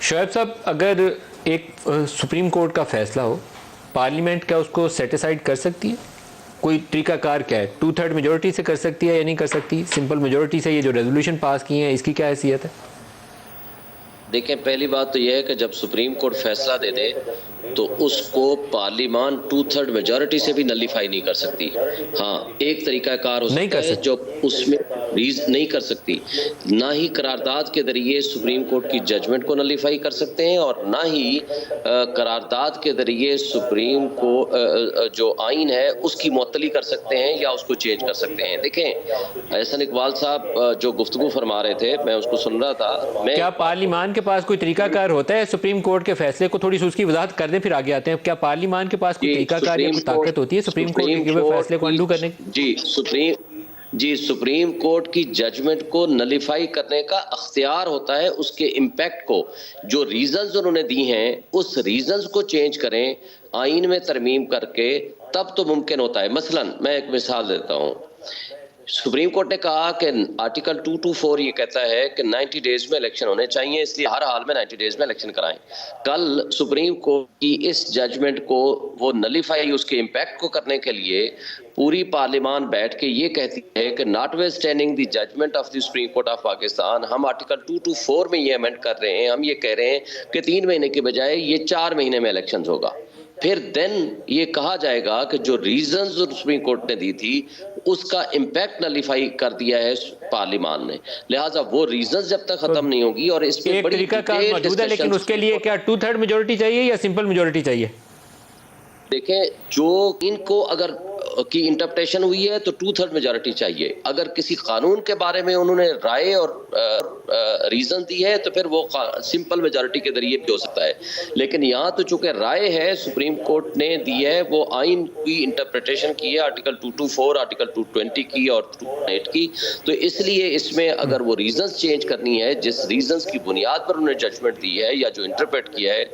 शोएब साहब, अगर एक सुप्रीम कोर्ट का फैसला हो, पार्लियामेंट क्या उसको सेटिसाइड कर सकती है? कोई तरीकाकार क्या है? 2/3 मेजोरिटी से कर सकती है या नहीं कर सकती? सिंपल मेजोरिटी से ये जो रेजोल्यूशन पास किए हैं इसकी क्या हैसियत है? देखें, पहली बात तो यह है कि जब सुप्रीम कोर्ट फैसला दे दे तो उसको पार्लियामान 2/3 मेजोरिटी से भी नलीफाई नहीं कर सकती। हाँ, एक तरीकाकार हो सकता है जो उसमें नहीं कर सकती। ना ही करारदाद के जरिए सुप्रीम कोर्ट की जजमेंट को नलीफाई कर सकते हैं और ना ही करारदाद के जरिए सुप्रीम को जो आइन है उसकी मुअत्तली कर सकते हैं या उसको चेंज कर सकते हैं। देखें, एहसन इकबाल साहब जो गुफ्तगू फरमा रहे थे, मैं उसको सुन रहा था। क्या पार्लियामान के पास कोई तरीकाकार होता है? सुप्रीम कोर्ट के फैसले को थोड़ी सी उसकी वजाहत कर दें, फिर आगे आते हैं। क्या पार्लियामान के पास कोई तरीकाकार या कोई ताकत होती है सुप्रीम कोर्ट के फैसले को अंडू करने की? सुप्रीम कोर्ट की जजमेंट को नलीफाई करने का अख्तियार होता है। उसके इम्पैक्ट को, जो रीजंस उन्होंने दी हैं, उस रीजंस को चेंज करें आइन में तरमीम करके, तब तो मुमकिन होता है। मसलन मैं एक मिसाल देता हूं। सुप्रीम कोर्ट ने कहा कि आर्टिकल 224 ये कहता है कि 90 डेज में इलेक्शन होने चाहिए, इसलिए हर हाल में 90 डेज में इलेक्शन कराएं। कल सुप्रीम कोर्ट की इस जजमेंट को वो नलीफाई, उसके इम्पैक्ट को करने के लिए पूरी पार्लियामान बैठ के ये कहती है कि notwithstanding the judgment of the Supreme Court of Pakistan, हम आर्टिकल 224 में ये अमेंड कर रहे हैं। हम ये कह रहे हैं कि 3 महीने के बजाय ये 4 महीने में इलेक्शन होगा। फिर देन ये कहा जाएगा कि जो रीजंस सुप्रीम कोर्ट ने दी थी उसका इम्पैक्ट नलीफाई कर दिया है पार्लियामान ने, लिहाजा वो रीजंस जब तक खत्म नहीं होगी। और इस पे बड़ी तरीकाकार मौजूद है, लेकिन उसके लिए क्या 2/3 मेजोरिटी चाहिए या सिंपल मेजोरिटी चाहिए? देखें, जो इनको अगर की इंटरप्रिटेशन हुई है तो 2/3 मेजोरिटी चाहिए। अगर किसी कानून के बारे में उन्होंने राय और रीजन दी है तो फिर वो सिंपल मेजोरिटी के जरिए भी हो सकता है। लेकिन यहाँ तो चूंकि राय है, सुप्रीम कोर्ट ने दी है, वो आइन की इंटरप्रिटेशन की है, आर्टिकल 224, आर्टिकल 220 की और 208 की। तो इसलिए इसमें अगर वो रीजंस चेंज करनी है, जिस रीजंस की बुनियाद पर उन्होंने जजमेंट दी है या जो इंटरप्रेट किया है,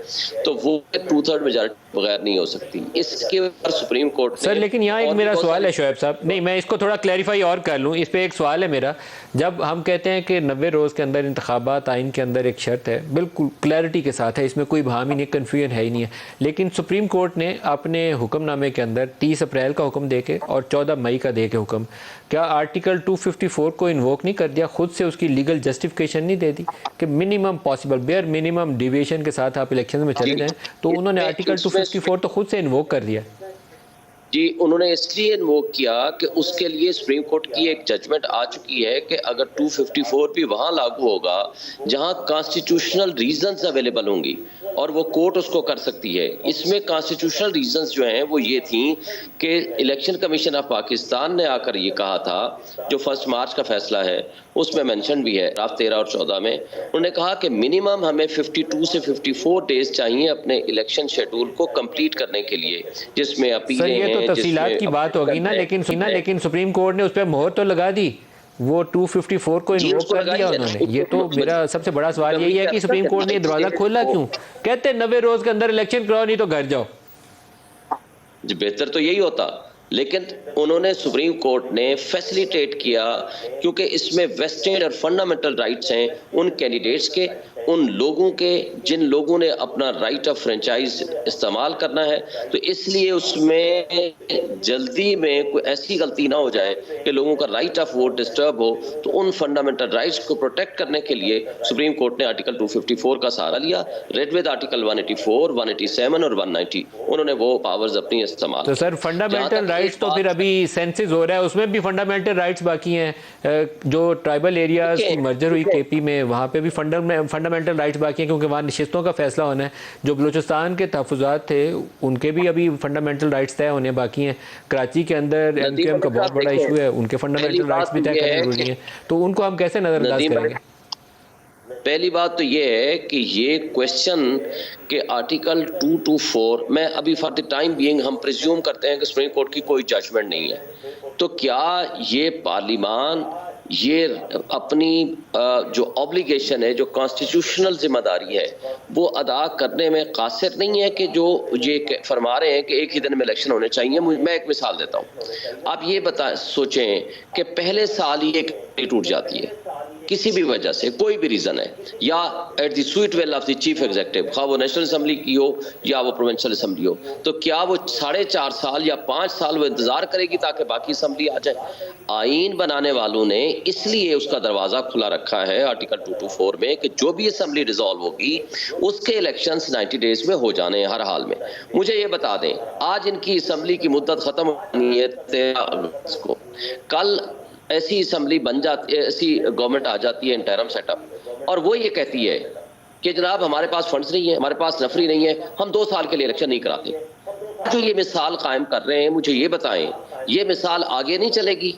तो वो 2/3 मेजोरिटी बगैर नहीं हो सकती। इसके ऊपर सुप्रीम कोर्ट सर, लेकिन यहाँ एक मेरा सवाल है शोएब साहब, नहीं मैं इसको थोड़ा क्लैरिफाई और कर लूँ। इस पे एक सवाल है मेरा। जब हम कहते हैं कि 90 रोज़ के अंदर इंतखाबात आइन के अंदर एक शर्त है, बिल्कुल क्लैरिटी के साथ है, इसमें कोई भाम ही नहीं, कन्फ्यूजन है ही नहीं है। लेकिन सुप्रीम कोर्ट ने अपने हुक्मनामे के अंदर 30 अप्रैल का हुक्म दे के और 14 मई का दे के हुक्म, क्या आर्टिकल 254 को इन्वोक नहीं कर दिया? खुद से उसकी लीगल जस्टिफिकेशन नहीं दे दी कि minimum possible, bare minimum deviation के साथ आप इलेक्शन में चले जाएं? तो उन्होंने आर्टिकल 254 तो खुद से इन्वोक कर दिया। जी, उन्होंने इसलिए इन्वोक किया कि उसके लिए सुप्रीम कोर्ट की एक जजमेंट आ चुकी है कि अगर 254 भी वहां लागू होगा जहां कॉन्स्टिट्यूशनल रीजंस अवेलेबल होंगी और वो कोर्ट उसको कर सकती है। इसमें कॉन्स्टिट्यूशनल रीजंस जो हैं वो ये थी कि इलेक्शन कमीशन ऑफ पाकिस्तान ने आकर ये कहा था, जो 1 मार्च का फैसला है उसमें मेंशन भी है, ड्राफ्ट 13 और 14 में उन्होंने कहा कि मिनिमम हमें 52 से 54 डेज चाहिए अपने इलेक्शन शेड्यूल को कंप्लीट करने के लिए, जिसमें अपीलें हैं, तफसीलात की बात होगी ना। लेकिन सुप्रीम कोर्ट ने उस पर मोहर तो लगा दी, वो 254 को इन्वोक कर दिया उन्होंने। ये तो मेरा सबसे बड़ा सवाल यही है कि सुप्रीम कोर्ट ने दरवाजा खोला क्यों? कहते 90 रोज के अंदर इलेक्शन कराओ, नहीं तो घर जाओ। जी, बेहतर तो यही होता, लेकिन उन्होंने सुप्रीम कोर्ट ने फैसिलिटेट किया क्योंकि इसमें वेस्टेड और फंडामेंटल राइट्स हैं उन कैंडिडेट्स के, उन लोगों के जिन लोगों ने अपना राइट ऑफ फ्रेंचाइज इस्तेमाल करना है। तो इसलिए उसमें जल्दी में कोई ऐसी गलती ना हो जाए कि लोगों का राइट ऑफ वोट डिस्टर्ब हो। तो उन फंडामेंटल राइट्स को प्रोटेक्ट करने के लिए सुप्रीम कोर्ट ने आर्टिकल 254 का सहारा लिया। रेड विद आर्टिकल 184, 187 और 190 उन्होंने वो पावर्स अपनी इस्तेमाल। तो सर, फंडामेंटल राइट्स तो फिर अभी सेंसस हो रहा है, उसमें भी फंडामेंटल राइट्स बाकी हैं। जो ट्राइबल एरियाज की मर्जर हुई केपी में, वहाँ पे भी फंडामेंटल राइट्स बाकी हैं, क्योंकि वहाँ नशिस्तों का फैसला होना है। जो बलूचिस्तान के तहफ़्फ़ुज़ात थे उनके भी अभी फंडामेंटल राइट्स तय होने बाकी हैं। कराची के अंदर MQM का बहुत बड़ा इशू है, उनके फंडामेंटल राइट्स भी तय करने जरूरी हैं। तो उनको हम कैसे नज़रअंदाज करेंगे? पहली बात तो ये है कि ये क्वेश्चन के आर्टिकल 224 में अभी फॉर द टाइम बीइंग हम प्रिज्यूम करते हैं कि सुप्रीम कोर्ट की कोई जजमेंट नहीं है। तो क्या ये पार्लियामान ये अपनी जो ऑब्लिगेशन है, जो कॉन्स्टिट्यूशनल जिम्मेदारी है, वो अदा करने में कासिर नहीं है कि जो ये फरमा रहे हैं कि एक ही दिन में इलेक्शन होने चाहिए? मैं एक मिसाल देता हूँ। आप ये सोचें कि पहले साल ही एक टूट जाती है, किसी भी वजह से कोई भी रीजन है, या at the sweet will of the chief executive, खा वो नेशनल असेंबली की हो या वो प्रोविंशियल असेंबली हो, तो क्या वो 4.5 साल या 5 साल वो इंतजार करेगी ताकि बाकी असेंबली आ जाए? आईन बनाने वालों ने इसलिए उसका दरवाजा खुला रखा है आर्टिकल 224 में कि जो भी असेंबली डिसॉल्व होगी उसके इलेक्शंस 90 डेज में हो जाने हैं हर हाल में। मुझे ये बता दें, आज इनकी असेंबली की मुद्दत खत्म होनी है 13 अगस्त को, कल ऐसी असेंबली बन जाती है, ऐसी गवर्नमेंट आ जाती है इंटरम सेटअप, और वो ये कहती है कि जनाब हमारे पास फंड्स नहीं है, हमारे पास नफरी नहीं है, हम 2 साल के लिए इलेक्शन नहीं कराते। जो ये मिसाल कायम कर रहे हैं, मुझे ये बताएं, ये मिसाल आगे नहीं चलेगी?